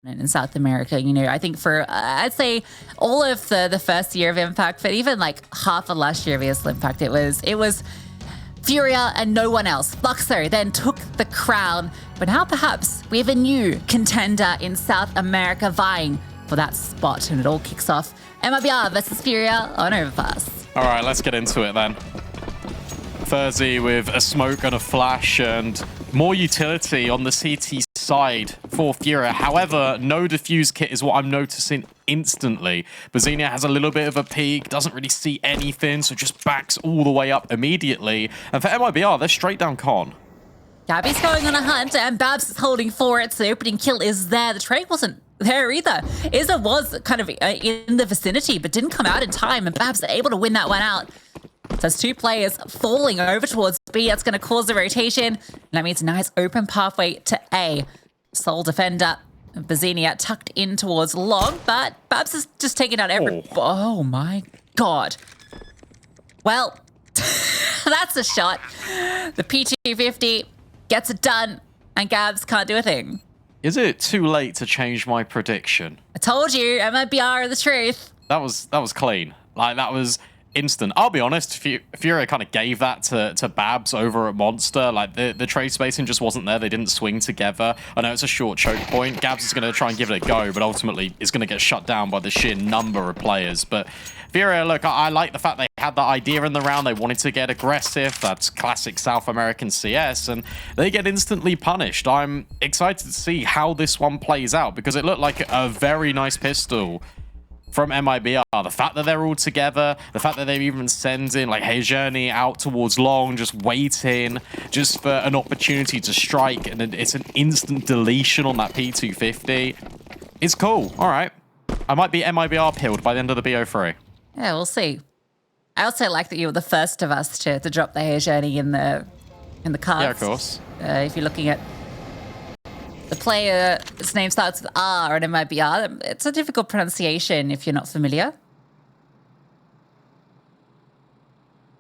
in South America. You know, I think for, I'd say all of the first year of Impact, but even like half of last year of ESL Impact, it was FURIA and no one else. Luxo then took the crown, but now perhaps we have a new contender in South America vying for that spot, and it all kicks off MIBR versus FURIA on Overpass. All right, let's get into it then. ferzy with a smoke and a flash and more utility on the CT side for FURIA. However, no defuse kit is what I'm noticing instantly. Bazinia has a little bit of a peek, doesn't really see anything, so just backs all the way up immediately. And for MIBR, they're straight down con. GaBi's going on a hunt, and Babs is holding for it, so the opening kill is there. The trade wasn't there either. Izza was kind of in the vicinity, but didn't come out in time, and Babs are able to win that one out. So there's two players falling over towards B. That's going to cause the rotation. And that means a nice open pathway to A. Sole defender, Bazinia, tucked in towards long, but Babs is just taking out every... Oh my God. Well, that's a shot. The P250 gets it done, and Gabs can't do a thing. Is it too late to change my prediction? I told you, MIBR are the truth. That was clean. Like, that was instant. I'll be honest, FURIA kind of gave that to Babs over at Monster. Like, the trade spacing just wasn't there. They didn't swing together. I know it's a short choke point. Gabs is going to try and give it a go, but ultimately is going to get shut down by the sheer number of players. But FURIA, look, I like the fact they had that idea in the round. They wanted to get aggressive. That's classic South American CS, and they get instantly punished. I'm excited to see how this one plays out, because it looked like a very nice pistol from MIBR. The fact that they're all together, the fact that they're even sending like ferzy out towards long, just waiting just for an opportunity to strike, and it's an instant deletion on that P250. It's cool. All right. I might be MIBR pilled by the end of the BO3. Yeah, we'll see. I also like that you were the first of us to drop the ferzy in the cards. Yeah, of course. If you're looking at the player, its name starts with R and MIBR. It's a difficult pronunciation if you're not familiar.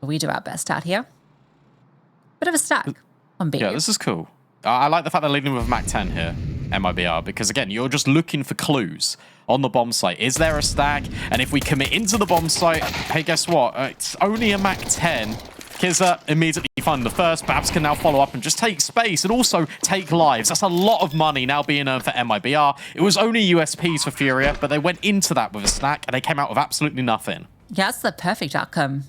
We do our best out here. Bit of a stack on B. Yeah, this is cool. I like the fact they're leading with Mac 10 here, MIBR, because again, you're just looking for clues on the bomb site. Is there a stack? And if we commit into the bomb site, hey, guess what? It's only a Mac 10. Kizza immediately find the first. Babs can now follow up and just take space and also take lives. That's a lot of money now being earned for MIBR. It was only USPs for FURIA, but they went into that with a stack and they came out with absolutely nothing. Yeah, that's the perfect outcome.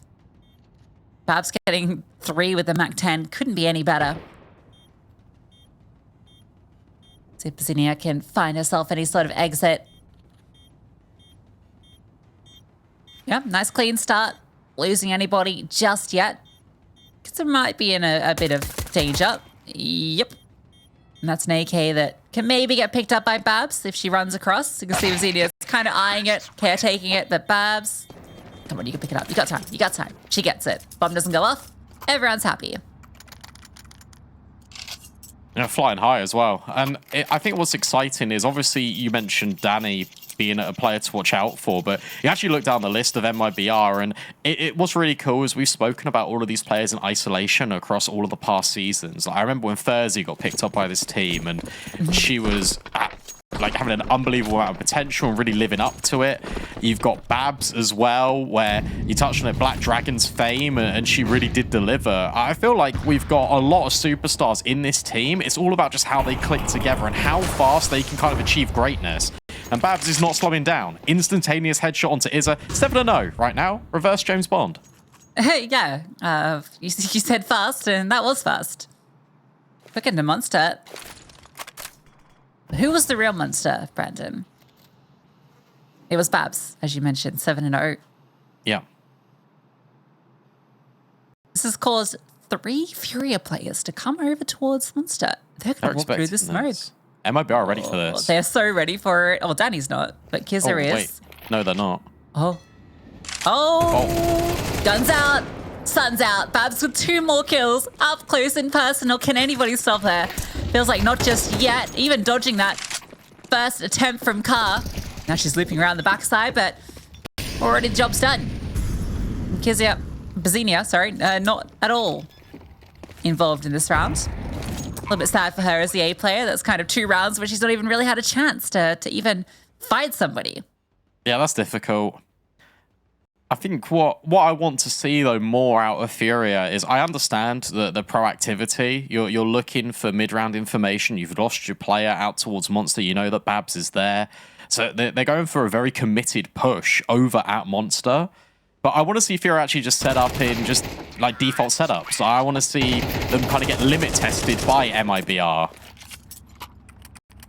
Babs getting 3 with the Mac 10 couldn't be any better. See if Bazinia can find herself any sort of exit. Yeah, nice clean start. Losing anybody just yet. Because it might be in a bit of danger. Yep. And that's an AK that can maybe get picked up by Babs if she runs across. You can see Bazinia's kind of eyeing it, caretaking it, but Babs... Come on, you can pick it up. You got time. You got time. She gets it. Bomb doesn't go off. Everyone's happy. Yeah, flying high as well. And I think what's exciting is, obviously, you mentioned Danny being a player to watch out for, but you actually look down the list of MIBR, and what's really cool is we've spoken about all of these players in isolation across all of the past seasons. Like, I remember when ferzy got picked up by this team, and she was like having an unbelievable amount of potential and really living up to it. You've got Babs as well, where you touched on it, Black Dragon's fame, and she really did deliver. I feel like we've got a lot of superstars in this team. It's all about just how they click together and how fast they can kind of achieve greatness. And Babs is not slowing down. Instantaneous headshot onto Izza. 7-0 right now. Reverse James Bond. Yeah. You said fast, and that was fast. Look at the monster. Who was the real monster, Brandon? It was Babs, as you mentioned, 7-0. Yeah. This has caused 3 FURIA players to come over towards Monster. They're going to walk through this mode. MIBR are ready for this. They're so ready for it. Oh, Danny's not, but Kizza is. Wait. No, they're not. Oh. Guns out. Sun's out. Babs with 2 more kills. Up close and personal. Can anybody stop there? Feels like not just yet. Even dodging that first attempt from Car. Now she's looping around the backside, but already the job's done. Bazinia, sorry, not at all involved in this round. little bit sad for her as the A player. That's kind of 2 rounds where she's not even really had a chance to even fight somebody. Yeah, that's difficult. I think what I want to see, though, more out of FURIA is I understand the proactivity. You're looking for mid-round information. You've lost your player out towards Monster. You know that Babs is there. So they're going for a very committed push over at Monster. But I want to see FURIA actually just set up in just like default setups. So I want to see them kind of get limit tested by MIBR.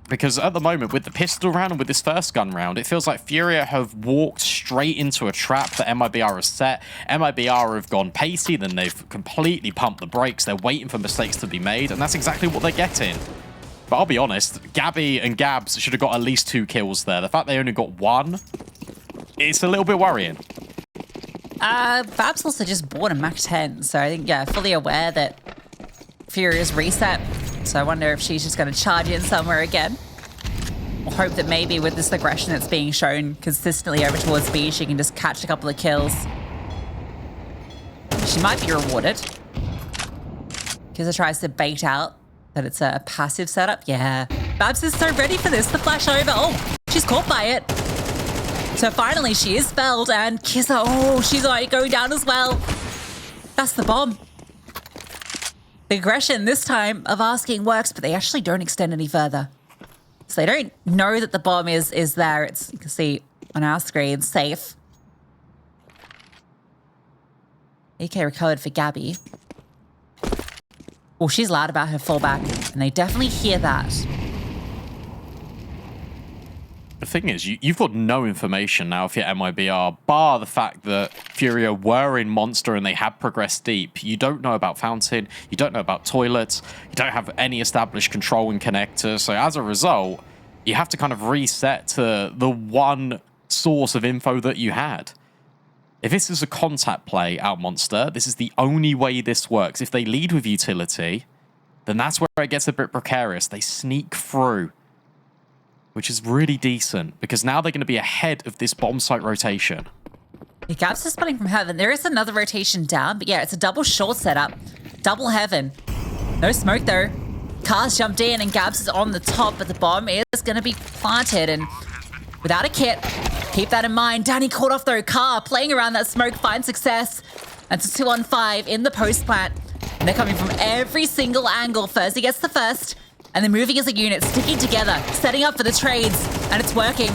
Because at the moment, with the pistol round and with this first gun round, it feels like FURIA have walked straight into a trap that MIBR has set. MIBR have gone pacey, then they've completely pumped the brakes. They're waiting for mistakes to be made, and that's exactly what they're getting. But I'll be honest, GaBi and Gabs should have got at least 2 kills there. The fact they only got 1, it's a little bit worrying. Babs also just bought a Mac 10, so I think, yeah, fully aware that FURIA's reset. So I wonder if she's just going to charge in somewhere again. We'll hope that maybe with this aggression that's being shown consistently over towards B, she can just catch a couple of kills. She might be rewarded. Kizza tries to bait out that it's a passive setup. Yeah. Babs is so ready for this. The flash over. Oh, she's caught by it. So finally she is felled, and Kizza, oh, she's already going down as well. That's the bomb. The aggression this time of asking works, but they actually don't extend any further. So they don't know that the bomb is there. It's, you can see on our screen, safe. AK recovered for GaBi. Oh, she's loud about her fallback, and they definitely hear that. The thing is, you've got no information now if you're MIBR, bar the fact that FURIA were in Monster and they had progressed deep. You don't know about Fountain, you don't know about Toilets, you don't have any established control and connector, so as a result, you have to kind of reset to the one source of info that you had. If this is a contact play out Monster, this is the only way this works. If they lead with utility, then that's where it gets a bit precarious. They sneak through, which is really decent, because now they're going to be ahead of this bomb site rotation. The Gabs is spotting from heaven. There is another rotation down, but yeah, it's a double short setup. Double heaven. No smoke though. Cars jumped in and Gabs is on the top, but the bomb is going to be planted, and without a kit, keep that in mind. Danny caught off though. Car playing around that smoke, finds success. That's a 2-on-5 in the post plant. And they're coming from every single angle. Ferzy gets the first. And they're moving as a unit, sticking together, setting up for the trades, and it's working.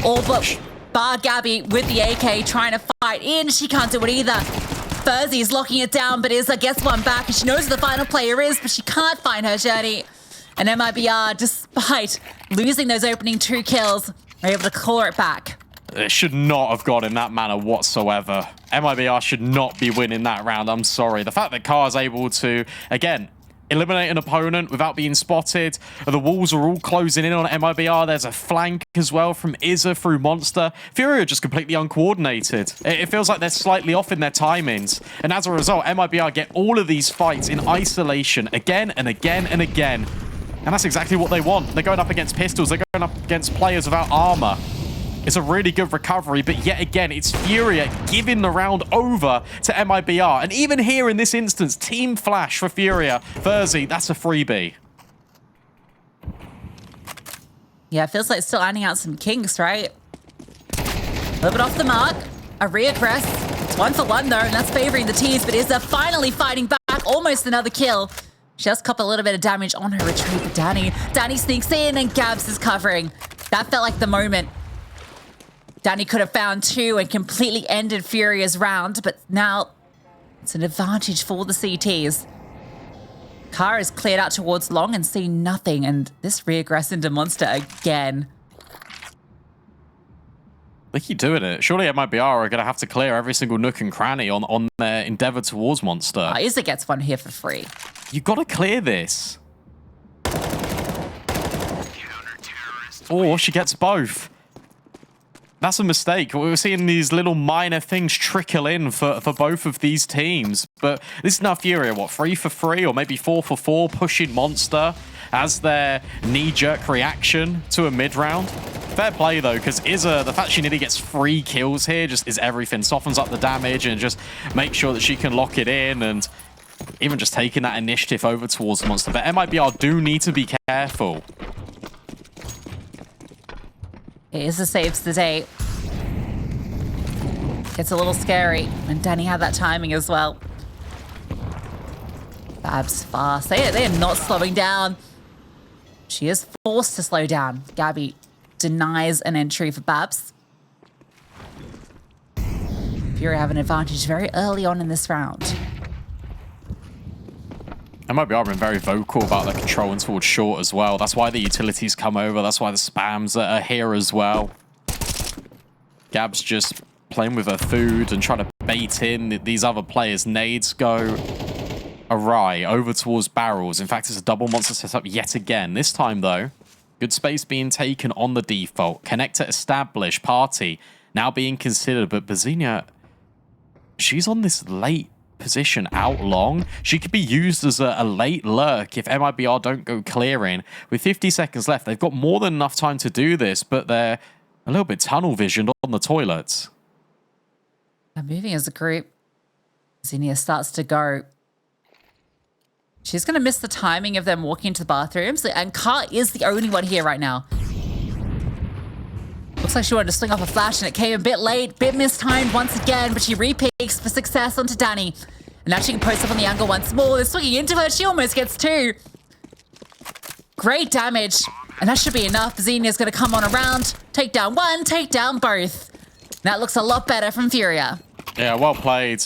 All but bar GaBi with the AK trying to fight in. She can't do it either. Ferzy is locking it down, but Izza gets one back, and she knows who the final player is, but she can't find her journey. And MIBR, despite losing those opening 2 kills, are able to claw it back. It should not have gone in that manner whatsoever. MIBR should not be winning that round, I'm sorry. The fact that Car's able to, again, eliminate an opponent without being spotted. The walls are all closing in on MIBR. There's a flank as well from Izza through Monster. FURIA are just completely uncoordinated. It feels like they're slightly off in their timings. And as a result, MIBR get all of these fights in isolation again and again and again. And that's exactly what they want. They're going up against pistols. They're going up against players without armor. It's a really good recovery, but yet again, it's FURIA giving the round over to MIBR. And even here in this instance, Team Flash for FURIA. Ferzy, that's a freebie. Yeah, it feels like still ironing out some kinks, right? A little bit off the mark. A reaggress. It's 1 for 1 though, and that's favoring the T's, but Izza finally fighting back. Almost another kill. She does cop a little bit of damage on her retreat, but Danny sneaks in, and Gabs is covering. That felt like the moment. Danny could have found 2 and completely ended FURIA's round, but now it's an advantage for the CTs. Car is cleared out towards long and see nothing, and this reaggress into Monster again. They keep doing it. Surely MIBR are going to have to clear every single nook and cranny on their endeavor towards Monster. Izza gets one here for free. You got to clear this. Or she gets both. That's a mistake. We're seeing these little minor things trickle in for both of these teams. But this is now FURIA, what, 3 for 3 or maybe 4 for 4, pushing Monster as their knee-jerk reaction to a mid-round. Fair play, though, because Izza, the fact she nearly gets 3 kills here just is everything. Softens up the damage and just makes sure that she can lock it in. And even just taking that initiative over towards the monster. But MIBR do need to be careful. It is the saves today. It's a little scary. And Danny had that timing as well. Babs fast. They're not slowing down. She is forced to slow down. GaBi denies an entry for Babs. FURIA have an advantage very early on in this round. MIBR have been very vocal about their controlling towards short as well. That's why the utilities come over. That's why the spams are here as well. Gab's just playing with her food and trying to bait in these other players. Nades go awry over towards barrels. In fact, it's a double monster setup yet again. This time, though, good space being taken on the default. Connector established. Party now being considered. But Bazinia, she's on this late position out long. She could be used as a late lurk if MIBR don't go clearing. With 50 seconds left, they've got more than enough time to do this, but they're a little bit tunnel visioned on the toilets. They're moving as a group. Zinnia starts to go. She's going to miss the timing of them walking into the bathrooms, and Car is the only one here right now. Looks like she wanted to swing off a flash, and it came a bit late, bit mistimed once again, but she repeaks for success onto Danny. And now she can post up on the angle once more. They're swinging into her. She almost gets two. Great damage. And that should be enough. Xenia's going to come on around, take down one, take down both. That looks a lot better from FURIA. Yeah, well played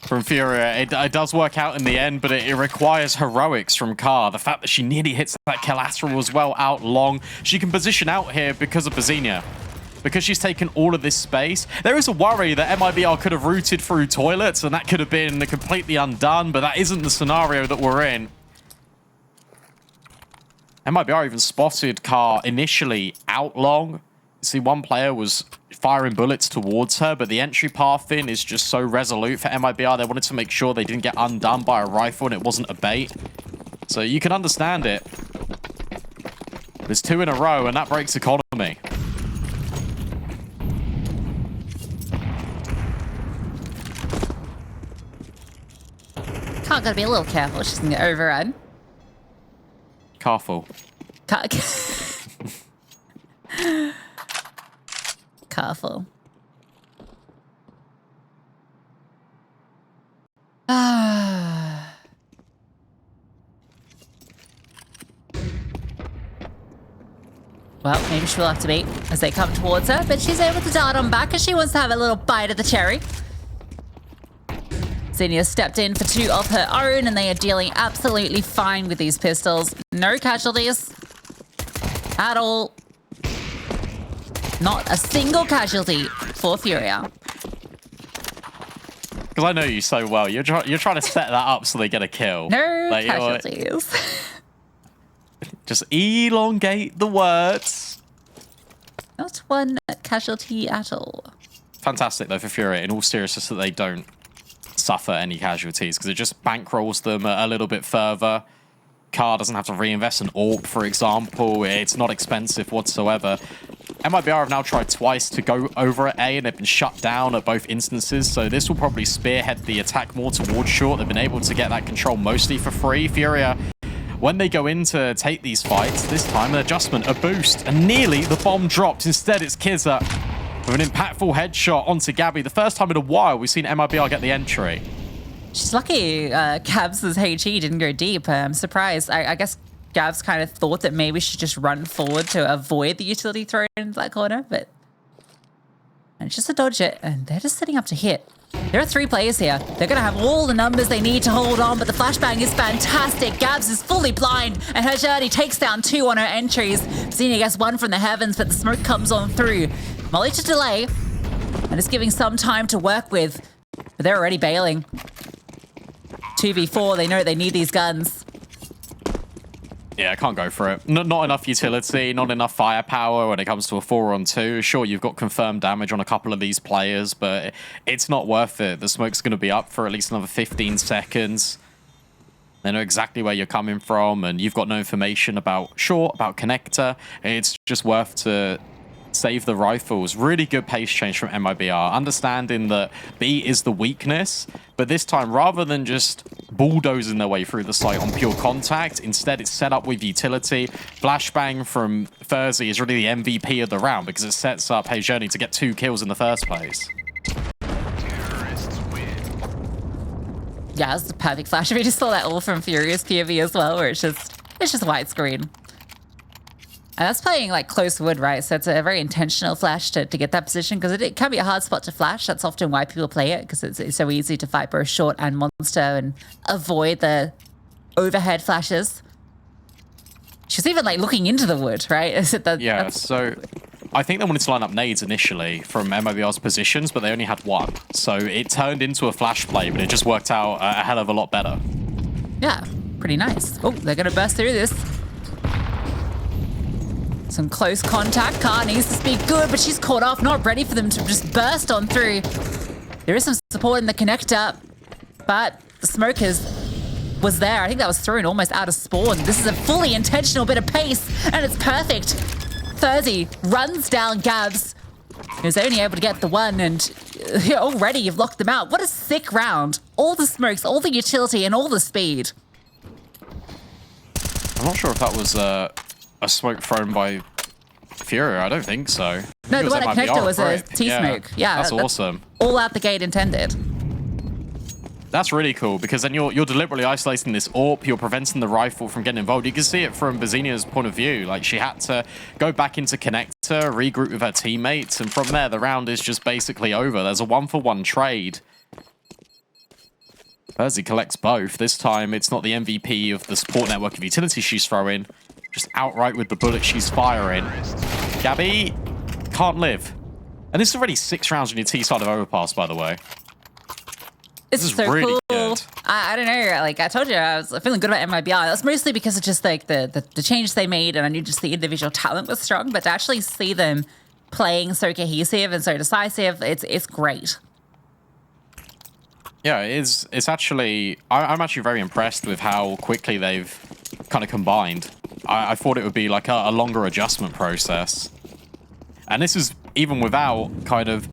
from FURIA. It does work out in the end, but it requires heroics from Car. The fact that she nearly hits that collateral as well out long. She can position out here because of Bazinia. Because she's taken all of this space. There is a worry that MIBR could have routed through toilets, and that could have been completely undone, but that isn't the scenario that we're in. MIBR even spotted Car initially out long. See, one player was firing bullets towards her, but the entry path in is just so resolute for MIBR. They wanted to make sure they didn't get undone by a rifle and it wasn't a bait. So you can understand it. There's two in a row, and that breaks economy. Car gotta be a little careful. She's gonna get overrun. Careful. Careful. Well, maybe she'll have to beat as they come towards her, but she's able to dart on back as she wants to have a little bite of the cherry. Xenia stepped in for two of her own, and they are dealing absolutely fine with these pistols. No casualties at all. Not a single casualty for FURIA. Because I know you so well. You're trying to set that up so they get a kill. No casualties. Just elongate the words. Not one casualty at all. Fantastic, though, for FURIA, in all seriousness, that they don't suffer any casualties, because it just bankrolls them a little bit further. Car doesn't have to reinvest an AWP, for example. It's not expensive whatsoever. MIBR have now tried twice to go over at A, and they've been shut down at both instances, so this will probably spearhead the attack more towards short. They've been able to get that control mostly for free. FURIA, when they go in to take these fights, this time an adjustment, a boost, and nearly the bomb dropped. Instead, it's Kizza with an impactful headshot onto GaBi. The first time in a while we've seen MIBR get the entry. She's lucky Gabs' HE didn't go deep. I'm surprised. I guess Gabs kind of thought that maybe she just run forward to avoid the utility thrown into that corner, but it's just to dodge it, and they're just setting up to hit. There are three players here. They're going to have all the numbers they need to hold on, but the flashbang is fantastic. Gabs is fully blind, and her journey takes down two on her entries. Xenia gets one from the heavens, but the smoke comes on through. Molly to delay, and it's giving some time to work with, but they're already bailing. 2v4, they know they need these guns. Yeah, I can't go for it. Not enough utility, not enough firepower when it comes to a 4-on-2. Sure, you've got confirmed damage on a couple of these players, but it's not worth it. The smoke's going to be up for at least another 15 seconds. They know exactly where you're coming from, and you've got no information about short, about connector. It's just worth to save the rifles. Really good pace change from MIBR. Understanding that B is the weakness, but this time, rather than just bulldozing their way through the site on pure contact. Instead, it's set up with utility. Flashbang from ferzy is really the MVP of the round because it sets up Journey to get 2 kills in the first place. Yeah, it's the perfect flash. We just saw that all from Furia's POV as well, where it's just widescreen. And that's playing like close wood, right? So it's a very intentional flash to get that position because it can be a hard spot to flash. That's often why people play it because it's so easy to fight both short and monster and avoid the overhead flashes. She's even like looking into the wood, right? Is it that? Yeah, so I think they wanted to line up nades initially from MIBR's positions, but they only had 1. So it turned into a flash play, but it just worked out a hell of a lot better. Yeah, pretty nice. Oh, they're going to burst through this. Some close contact. Car needs to speak good, but she's caught off, not ready for them to just burst on through. There is some support in the connector, but the smoke was there. I think that was thrown almost out of spawn. This is a fully intentional bit of pace, and it's perfect. ferzy runs down Gabs, who's only able to get the 1, and already you've locked them out. What a sick round. All the smokes, all the utility, and all the speed. I'm not sure if that was a smoke thrown by FURIA. I don't think so. No, the one at connector was a T-smoke. Yeah, that's awesome. All out the gate intended. That's really cool because then you're deliberately isolating this AWP. You're preventing the rifle from getting involved. You can see it from Bazinia's point of view. Like, she had to go back into connector, regroup with her teammates, and from there the round is just basically over. There's a 1-for-1 trade. ferzy collects both. This time it's not the MVP of the support network of utility she's throwing, just outright with the bullet she's firing. GaBi can't live. And this is already 6 rounds on your T side of Overpass, by the way. This is so really cool. good. I don't know. Like I told you, I was feeling good about MIBR. That's mostly because of just like the change they made, and I knew just the individual talent was strong. But to actually see them playing so cohesive and so decisive, it's great. Yeah, it's actually... I'm actually very impressed with how quickly they've kind of combined. I thought it would be like a longer adjustment process. And this is even without kind of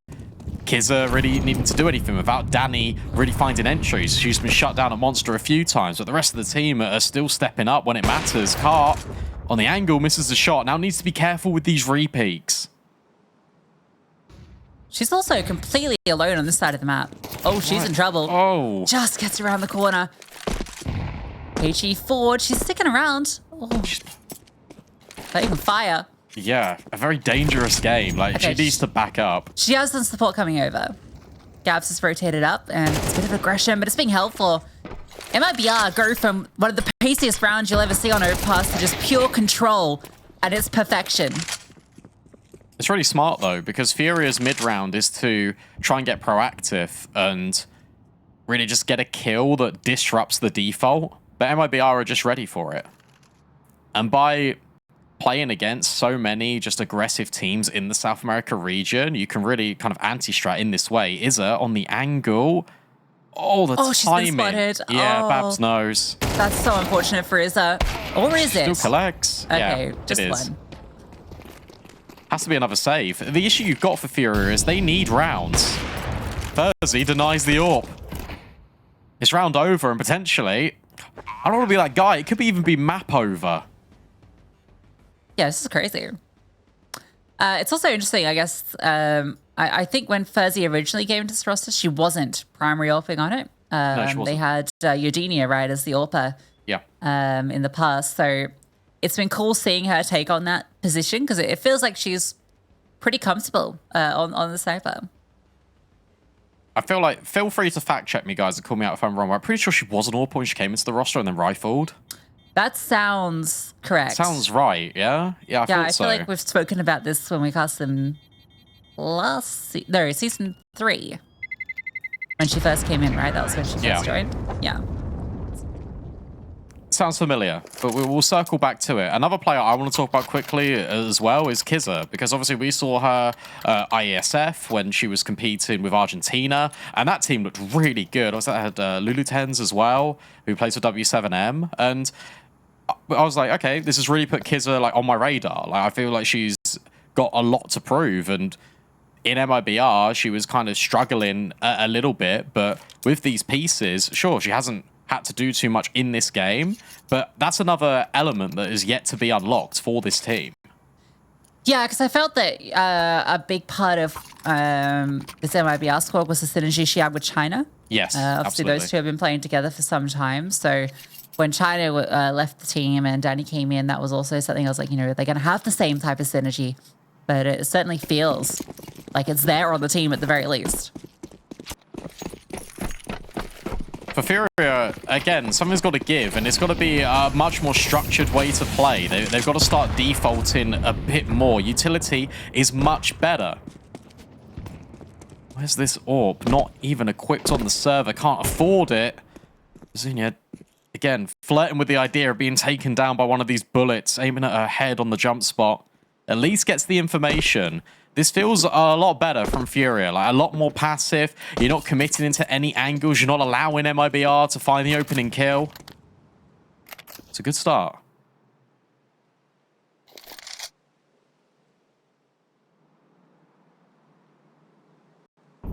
Kizza really needing to do anything, without Danny really finding entries. She's been shut down at Monster a few times, but the rest of the team are still stepping up when it matters. Cart on the angle misses the shot. Now needs to be careful with these repeaks. She's also completely alone on this side of the map. Oh, she's in trouble. Oh. Just gets around the corner. HE forward. She's sticking around. Oh. Not even fire. Yeah, a very dangerous game. Like, Okay, she needs to back up. She has some support coming over. Gabs has rotated up, and it's a bit of aggression, but it's being helpful. MIBR go from one of the paciest rounds you'll ever see on Overpass to just pure control, and it's perfection. It's really smart, though, because FURIA's mid-round is to try and get proactive and really just get a kill that disrupts the default. But MIBR are just ready for it. And by playing against so many just aggressive teams in the South America region, you can really kind of anti-strat in this way. Izza on the angle. Oh, the timing. She's been spotted. Yeah, Babs knows. That's so unfortunate for Izza. Or is it? Still collects. Okay, yeah, just it is. one. Has to be another save. The issue you've got for FURIA is they need rounds. ferzy denies the AWP. It's round over, and potentially, I don't want to be that guy. It could even be map over. Yeah, this is crazy. It's also interesting, I guess. I think when ferzy originally came into this roster, she wasn't primary AWPing on it. No, she wasn't. They had Yodinia, right, as the AWPer Yeah. in the past. So it's been cool seeing her take on that position because it feels like she's pretty comfortable on the sniper. I feel like, feel free to fact check me, guys, and call me out if I'm wrong. I'm pretty sure she was an AWP when she came into the roster and then rifled. That sounds correct. Sounds right, yeah? Yeah, I thought so. I feel like we've spoken about this when we cast them season 3. When she first came in, right? That was when she first joined. Yeah. Sounds familiar, but we'll circle back to it. Another player I want to talk about quickly as well is Kizza, because obviously we saw her IESF when she was competing with Argentina, and that team looked really good. Also, I had Lulu Tens as well, who plays for W7M, and I was like, okay, this has really put Kizza like on my radar. Like, I feel like she's got a lot to prove, and in MIBR, she was kind of struggling a little bit, but with these pieces, sure, she hasn't had to do too much in this game, but that's another element that is yet to be unlocked for this team. Yeah, because I felt that a big part of this MIBR squad was the synergy she had with China. Yes, obviously absolutely. Those two have been playing together for some time. So when China left the team and Danny came in, that was also something I was like, you know, they're going to have the same type of synergy. But it certainly feels like it's there on the team at the very least. For FURIA, again, something's got to give, and it's got to be a much more structured way to play. They've got to start defaulting a bit more. Utility is much better. Where's this orb? Not even equipped on the server. Can't afford it. Zinnia, again, flirting with the idea of being taken down by one of these bullets, aiming at her head on the jump spot. At least gets the information. This feels a lot better from FURIA, like a lot more passive. You're not committing into any angles. You're not allowing MIBR to find the opening kill. It's a good start. I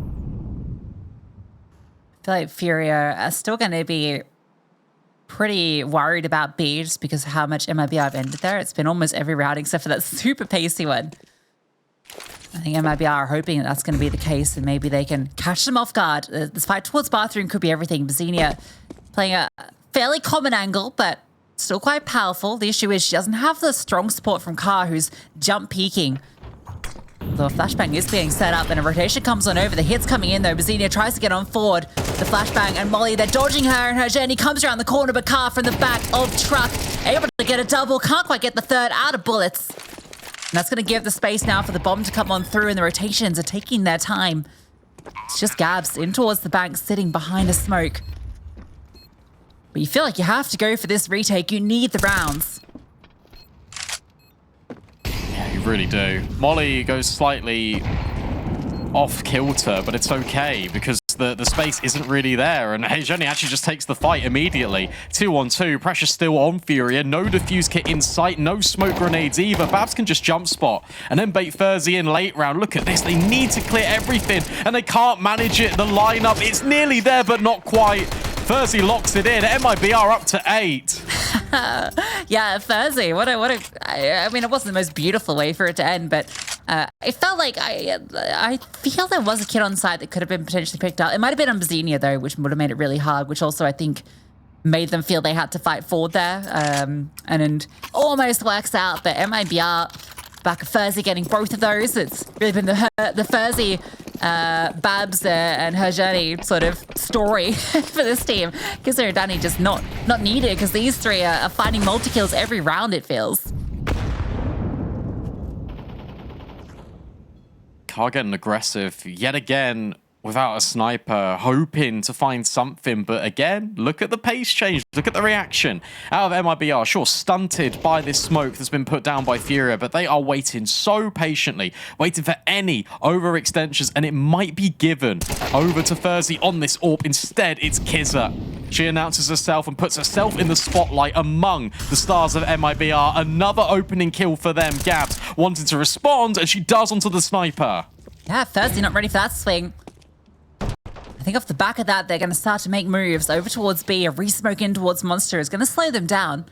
feel like FURIA are still going to be pretty worried about B just because of how much MIBR have ended there. It's been almost every round except for that super pacey one. I think MIBR are hoping that that's going to be the case and maybe they can catch them off guard. This fight towards bathroom could be everything. Zinnia playing a fairly common angle, but still quite powerful. The issue is she doesn't have the strong support from Car, who's jump peeking. The flashbang is being set up and a rotation comes on over. The hit's coming in though. Zinnia tries to get on forward. The flashbang and Molly, they're dodging her and her journey comes around the corner, but Car from the back of truck, able to get a double, can't quite get the third out of bullets. And that's going to give the space now for the bomb to come on through, and the rotations are taking their time. It's just Gabs in towards the bank, sitting behind a smoke. But you feel like you have to go for this retake. You need the rounds. Yeah, you really do. Molly goes slightly off kilter, but it's okay because the space isn't really there, and Hejani actually just takes the fight immediately. 2-on-2, pressure still on FURIA, no defuse kit in sight, no smoke grenades either. Babs can just jump spot and then bait ferzy in late round. Look at this, they need to clear everything and they can't manage it. The lineup, it's nearly there but not quite. ferzy locks it in. MIBR up to 8. Yeah, ferzy. I mean, it wasn't the most beautiful way for it to end, but it felt like I feel there was a kid on site that could have been potentially picked up. It might have been on Zinnia though, which would have made it really hard, which also I think made them feel they had to fight forward there. And almost works out, but MIBR back of ferzy getting both of those. It's really been the ferzy, Babs and her journey sort of story for this team. Because they're Danny just not needed because these three are finding multi-kills every round, it feels. Car getting aggressive yet again without a sniper, hoping to find something, but again, look at the pace change, look at the reaction out of MIBR. Sure, stunted by this smoke that's been put down by FURIA, but they are waiting so patiently, waiting for any overextensions, and it might be given over to ferzy on this AWP. Instead, it's Kizza. She announces herself and puts herself in the spotlight among the stars of MIBR. Another opening kill for them. Gabs wanting to respond, and she does onto the sniper. Yeah, ferzy not ready for that swing. I think off the back of that, they're going to start to make moves over towards B. A re-smoke in towards Monster is going to slow them down.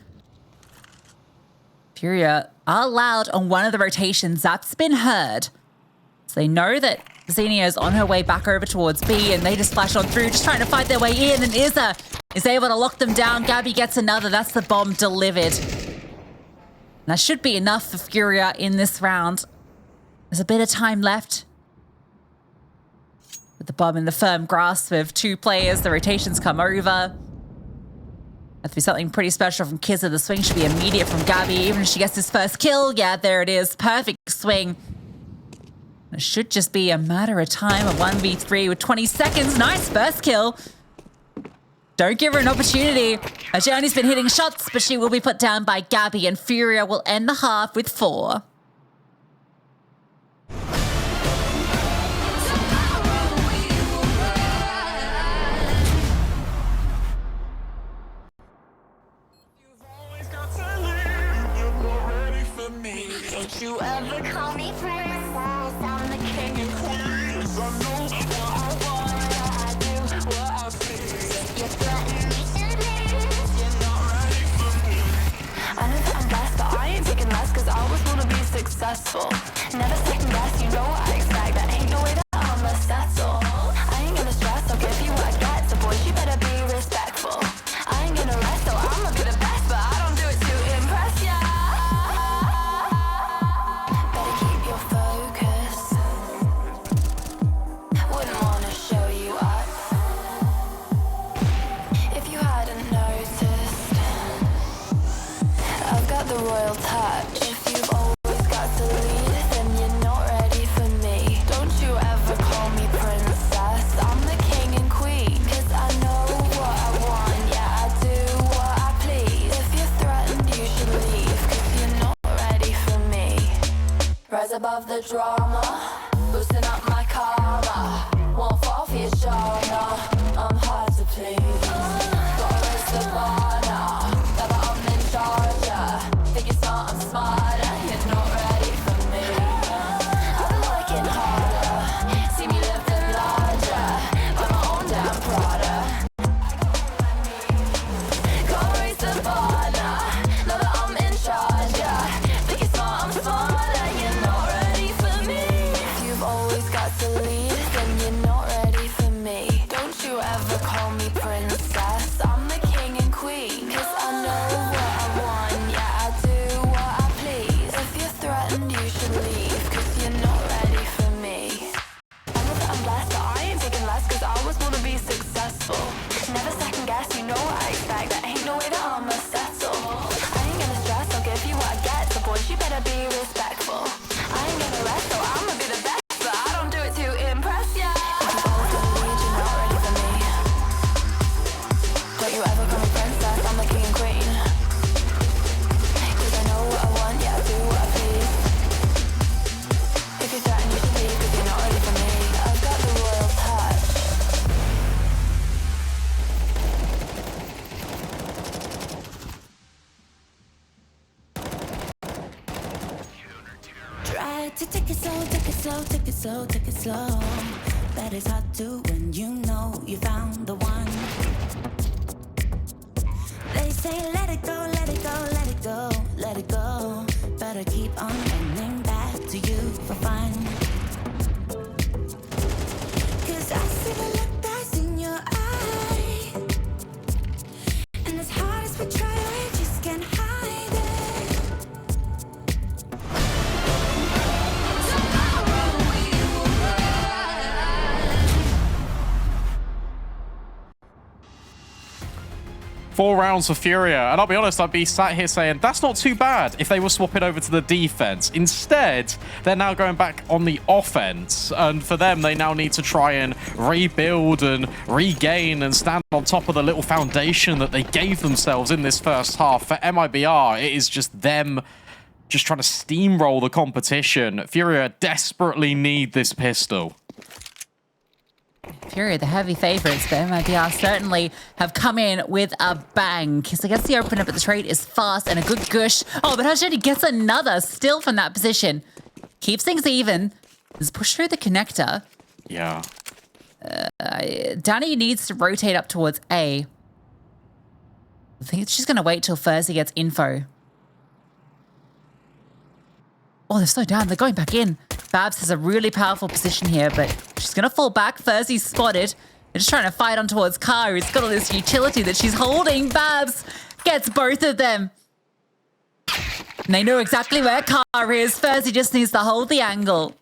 FURIA are loud on one of the rotations. That's been heard. So they know that Zinnia is on her way back over towards B, and they just flash on through, just trying to fight their way in, and Izza is able to lock them down. GaBi gets another. That's the bomb delivered. And that should be enough for FURIA in this round. There's a bit of time left. With the bomb in the firm grasp of two players, the rotations come over. Has to be something pretty special from Kizza. The swing should be immediate from GaBi, even if she gets his first kill. Yeah, there it is. Perfect swing. It should just be a matter of time. A 1v3 with 20 seconds. Nice first kill. Don't give her an opportunity. Ajani's been hitting shots, but she will be put down by GaBi, and FURIA will end the half with 4. Don't you ever call me princess, I'm the king and queen. So I know what I do, what I see. You threaten me and successful. Never second guess, you know what I expect. That ain't no way that I'ma settle. I ain't gonna stress, I'll give you what I get. So boys, you better be respectful. I ain't gonna rest, so I'ma be the best, but I don't do it to impress ya. Better keep your focus. Wouldn't wanna show you up if you hadn't noticed. I've got the royal touch. If you've always got to lead, then you're not ready for me. Don't you ever call me princess. I'm the king and queen. 'Cause I know what I want. Yeah, I do what I please. If you're threatened, you should leave. 'Cause you're not ready for me. Rise above the drama, boosting up my karma. Won't fall for your genre. I'm hard to please. Gotta raise the bar now. Now that I'm in charge, think you're smart, I'm smarter. You're not ready for me. I've been working harder. See me living larger. By my own damn Prada. Gotta raise the bar now. Now that I'm in charge, think you're smart, I'm smarter. You're not ready for me. If you've always got to lead, then you're not ready for me. Don't you ever call me princess. I'm the king and queen. 'Cause I know what I want. Yeah, I do what I please. If you're threatened, you should leave. 'Cause you're not ready for me. I know that I'm blessed, but I ain't taking less. 'Cause I always wanna be successful. Never second guess, you know what I expect. That ain't no way that I'ma settle. I ain't gonna stress, I'll give you what I get. So boys, you better be respectful. I ain't gonna rest, so I'ma be the best. But I don't do it to impress ya. If you've always got to lead, you're not ready for me. Don't you ever call me princess, I'm the king and queen. 'Cause I know what I want, yeah, I do what I please. If you're threatened, you should leave. 'Cause you're not ready for me. I've got the royal touch. Try to take it slow, take it slow, take it slow, take it slow. That is hard to when you know you found the one. They say let it go, let it go, let it go, let it go. Better keep on running back to you for fun. 'Cause I see the look that's in your eye. And as hard as we try, we just can't hide it. Four rounds for FURIA, and I'll be honest, I'd be sat here saying that's not too bad if they were swapping over to the defense. Instead, they're now going back on the offense, and for them, they now need to try and rebuild and regain and stand on top of the little foundation that they gave themselves in this first half. For MIBR, it is just them just trying to steamroll the competition. FURIA desperately need this pistol. FURIA, the heavy favourites, but MIBR certainly have come in with a bang. Because I guess the open up at the trade is fast and a good gush. Oh, but Hajedi gets another still from that position. Keeps things even. Is pushed through the connector. Yeah. Danny needs to rotate up towards A. I think she's going to wait till ferzy gets info. Oh, they're so down. They're going back in. Babs has a really powerful position here, but she's going to fall back. ferzy's spotted. They're just trying to fight on towards Car, who's got all this utility that she's holding. Babs gets both of them. And they know exactly where Car is. ferzy just needs to hold the angle.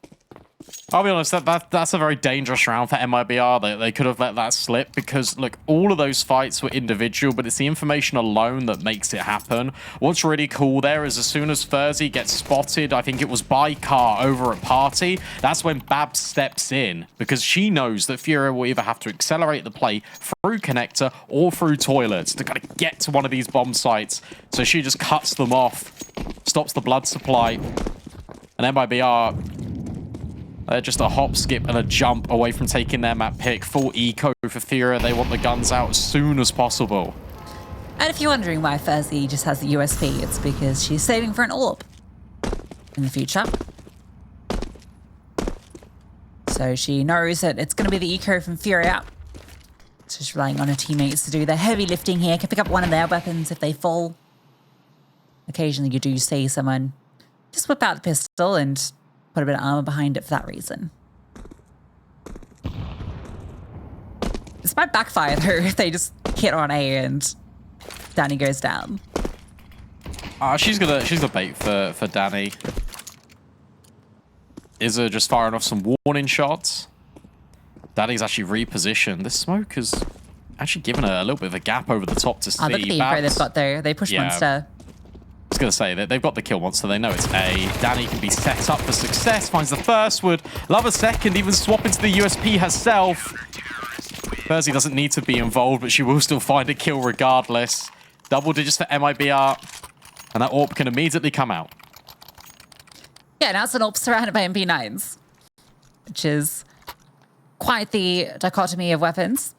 I'll be honest, that's a very dangerous round for MIBR. They could have let that slip because, look, all of those fights were individual, but it's the information alone that makes it happen. What's really cool there is as soon as ferzy gets spotted, I think it was by Car over at Party, that's when Babs steps in because she knows that FURIA will either have to accelerate the play through connector or through toilets to kind of get to one of these bomb sites. So she just cuts them off, stops the blood supply, and MIBR... they're just a hop, skip, and a jump away from taking their map pick. Full eco for FURIA. They want the guns out as soon as possible. And if you're wondering why ferzy just has the USP, it's because she's saving for an AWP in the future. So she knows that it's going to be the eco from FURIA. So she's relying on her teammates to do the heavy lifting here. Can pick up one of their weapons if they fall. Occasionally you do see someone Just whip out the pistol and put a bit of armor behind it for that reason. This might backfire though if they just hit on A and Danny goes down. She's the bait for Danny. Is her just firing off some warning shots? Danny's actually repositioned. This smoke has actually given her a little bit of a gap over the top to see. Oh, look at the info they've got there. They push Monster. I was going to say that they've got the kill monster. They know it's A. Danny can be set up for success. Finds the first, would love a second, even swap into the USP herself. ferzy doesn't need to be involved, but she will still find a kill regardless. Double digits for MIBR. And that AWP can immediately come out. Yeah, now it's an AWP surrounded by MP9s, which is quite the dichotomy of weapons.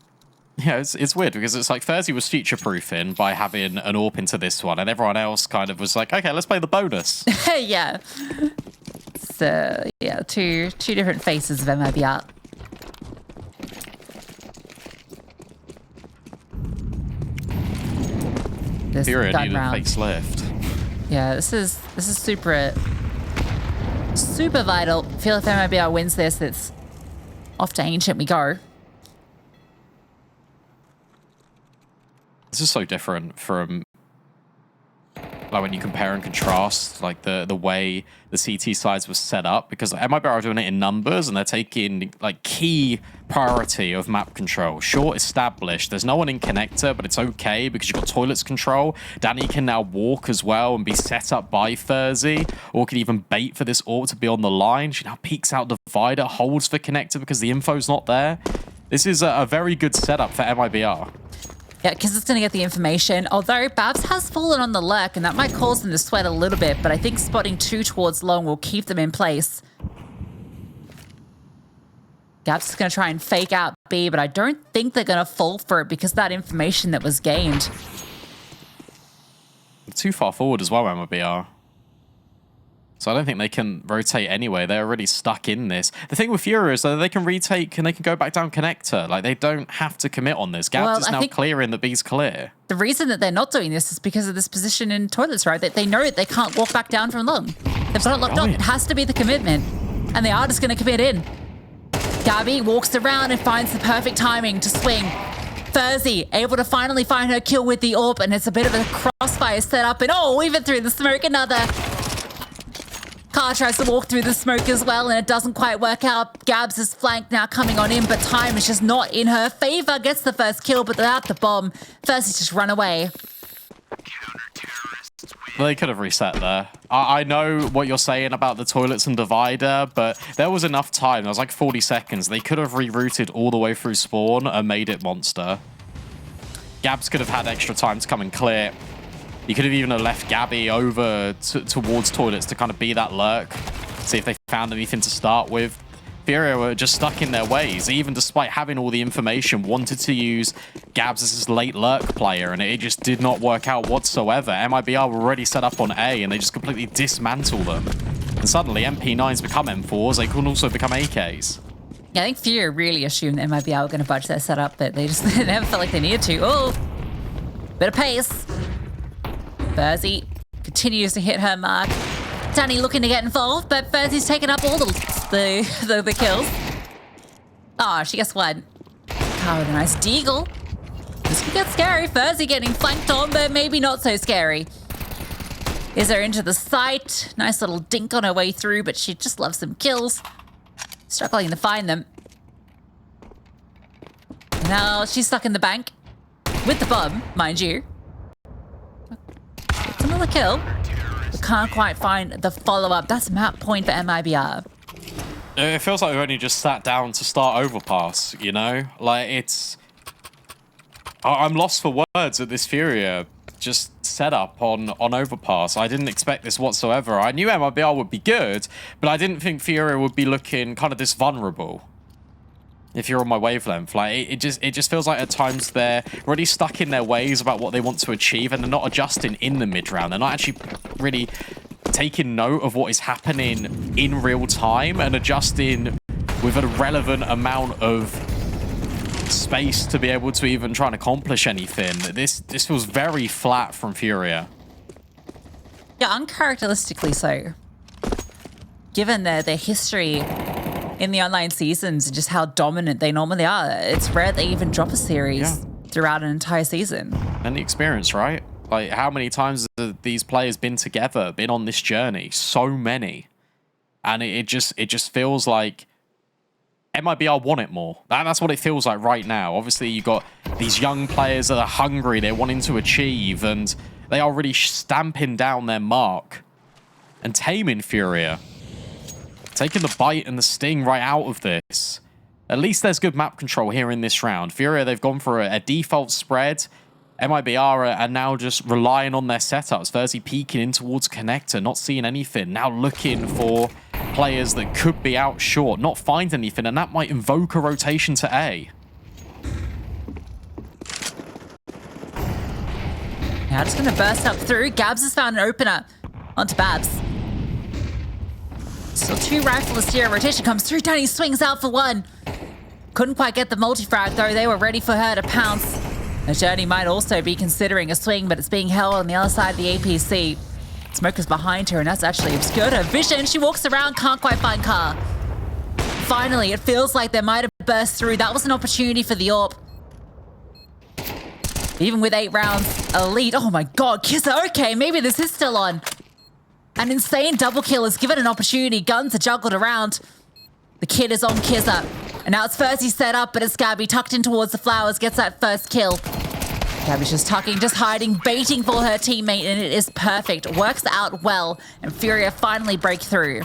Yeah, it's weird because it's like ferzy was future-proofing by having an AWP into this one, and everyone else kind of was like, okay, let's play the bonus. Yeah. So, yeah, two different faces of MIBR. This FURIA gun needed a round. facelift. Yeah, this is super vital. I feel if MIBR wins this, it's off to Ancient we go. This is so different from like when you compare and contrast like the way the CT sides were set up, because MIBR are doing it in numbers and they're taking like key priority of map control. Short established. There's no one in connector, but it's okay because you've got toilets control. Danny can now walk as well and be set up by ferzy, or can even bait for this AWP to be on the line. She now peeks out divider, holds for connector because the info's not there. This is a very good setup for MIBR. Yeah, because it's going to get the information. Although Babs has fallen on the lurk, and that might cause them to sweat a little bit, but I think spotting 2 towards long will keep them in place. Gabs is going to try and fake out B, but I don't think they're going to fall for it because of that information that was gained. Too far forward as well, MIBR. So I don't think they can rotate anyway. They're already stuck in this. The thing with FURIA is that they can retake and they can go back down connector. Like, they don't have to commit on this. Gabs is now clearing the B's clear. The reason that they're not doing this is because of this position in toilets, right? That they know that they can't walk back down from long. They've got it locked on. It has to be the commitment. And they are just going to commit in. GaBi walks around and finds the perfect timing to swing. ferzy able to finally find her kill with the AWP, and it's a bit of a crossfire setup. And oh, even through the smoke, another. Car tries to walk through the smoke as well, and it doesn't quite work out. Gabs' flank now coming on in, but time is just not in her favor. Gets the first kill, but without the bomb, ferzy just run away. Well, they could have reset there. I know what you're saying about the toilets and divider, but there was enough time. There was like 40 seconds. They could have rerouted all the way through spawn and made it monster. Gabs could have had extra time to come and clear. You could have even left GaBi over towards toilets to kind of be that lurk. See if they found anything to start with. FURIA were just stuck in their ways, even despite having all the information, wanted to use Gabs as his late lurk player, and it just did not work out whatsoever. MIBR were already set up on A, and they just completely dismantle them. And suddenly, MP9s become M4s, they can also become AKs. Yeah, I think FURIA really assumed that MIBR were going to budge their setup, but they just never felt like they needed to. Oh, bit of pace. ferzy continues to hit her mark. Danny looking to get involved, but ferzy's taken up all the kills. Oh, she gets one. Oh, with a nice deagle. This could get scary. ferzy getting flanked on, but maybe not so scary. Is her into the site. Nice little dink on her way through, but she just loves some kills. Struggling to find them. Now she's stuck in the bank. With the bomb, mind you. It's another kill. We can't quite find the follow-up. That's map point for MIBR. It feels like we've only just sat down to start Overpass, you know? Like, it's... I'm lost for words at this FURIA just set up on Overpass. I didn't expect this whatsoever. I knew MIBR would be good, but I didn't think FURIA would be looking kind of this vulnerable. If you're on my wavelength, like it just feels like at times they're already stuck in their ways about what they want to achieve, and they're not adjusting in the mid round. They're not actually really taking note of what is happening in real time and adjusting with a relevant amount of space to be able to even try and accomplish anything. This feels very flat from FURIA. Yeah, uncharacteristically so. given their history in the online seasons and just how dominant they normally are, it's rare they even drop a series throughout an entire season. And the experience, right? Like, how many times have these players been together, been on this journey? So many. And it just feels like MIBR want it more. That's what it feels like right now. Obviously, you've got these young players that are hungry, they're wanting to achieve, and they are really stamping down their mark and taming FURIA. Taking the bite and the sting right out of this. At least there's good map control here in this round. FURIA, they've gone for a default spread. MIBR are now just relying on their setups. ferzy peeking in towards connector, not seeing anything. Now looking for players that could be out short, not find anything, and that might invoke a rotation to A. Now just going to burst up through. Gabs has found an opener onto Babs. Still 2 riflers here. Rotation comes through. Danny swings out for 1. Couldn't quite get the multi-frag, though. They were ready for her to pounce. The Journey might also be considering a swing, but it's being held on the other side of the APC. Smoker's behind her, and that's actually obscured her vision. She walks around, can't quite find Car. Finally, it feels like they might have burst through. That was an opportunity for the AWP. Even with 8 rounds, a lead. Oh my god, Kisser, okay, maybe this is still on. An insane double kill is given an opportunity. Guns are juggled around. The kid is on Kisser. And now it's ferzy set up, but it's GaBi tucked in towards the flowers, gets that first kill. GaBi's just tucking, just hiding, baiting for her teammate, and it is perfect. Works out well, and FURIA finally break through.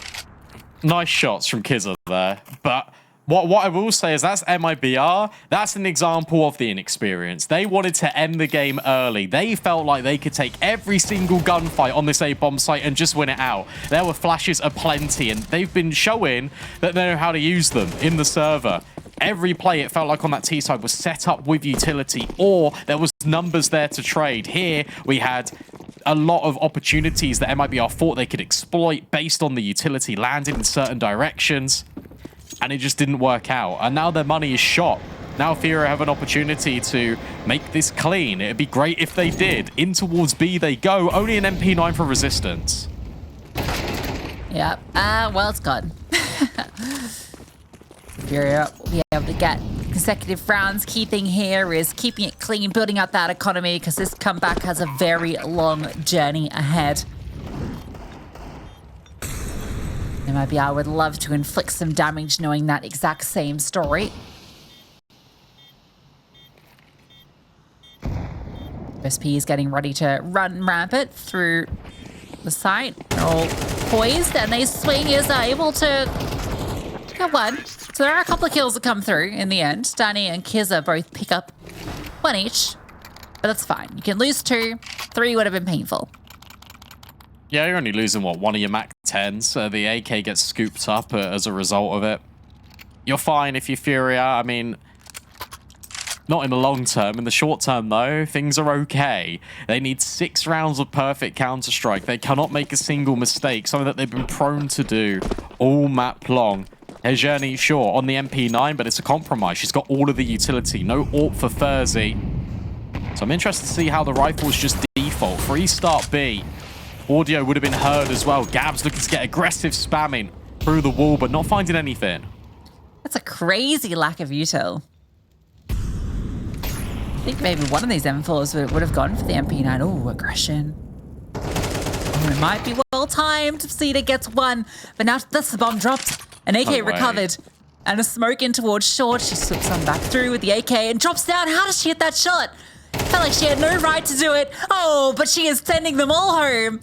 Nice shots from Kizza there, but what I will say is that's MIBR. That's an example of the inexperience. They wanted to end the game early. They felt like they could take every single gunfight on this A-bomb site and just win it out. There were flashes aplenty, and they've been showing that they know how to use them in the server. Every play, it felt like on that T side, was set up with utility, or there was numbers there to trade. Here, we had a lot of opportunities that MIBR thought they could exploit based on the utility landing in certain directions. And it just didn't work out. And now their money is shot. Now FURIA have an opportunity to make this clean. It'd be great if they did. In towards B they go. Only an MP9 for resistance. Yeah. Well, it's gone. FURIA will be able to get consecutive rounds. Key thing here is keeping it clean, building out that economy, because this comeback has a very long journey ahead. MIBR would love to inflict some damage knowing that exact same story. SP is getting ready to run rampant through the site. They're all poised, and they swing is able to get 1. So there are a couple of kills that come through in the end. Danny and Kizza both pick up 1 each, but that's fine. You can lose 2. 3 would have been painful. Yeah, you're only losing, what, 1 of your Mac 10s. The AK gets scooped up as a result of it. You're fine if you're FURIA. I mean, not in the long term. In the short term, though, things are okay. They need 6 rounds of perfect Counter-Strike. They cannot make a single mistake, something that they've been prone to do all map long. Journey, sure, on the MP9, but it's a compromise. She's got all of the utility. No AWP for ferzy. So I'm interested to see how the rifles just default. Restart B. Audio would have been heard as well. Gabs looking to get aggressive spamming through the wall, but not finding anything. That's a crazy lack of util. I think maybe one of these M4s would have gone for the MP9. Oh, aggression. Oh, it might be well timed. Cedar gets 1, but now that's the bomb dropped. An AK recovered. And a smoke in towards short. She slips on back through with the AK and drops down. How does she hit that shot? Felt like she had no right to do it. Oh, but she is sending them all home.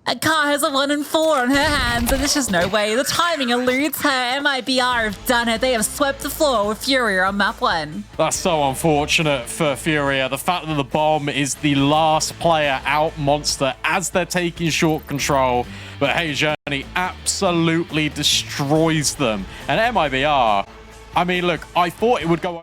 And Car has a 1 and 4 on her hands, and there's just no way. The timing eludes her. MIBR have done it. They have swept the floor with FURIA on map 1. That's so unfortunate for FURIA. The fact that the bomb is the last player out monster as they're taking short control. But hey, Journey absolutely destroys them. And MIBR, I mean, look, I thought it would go...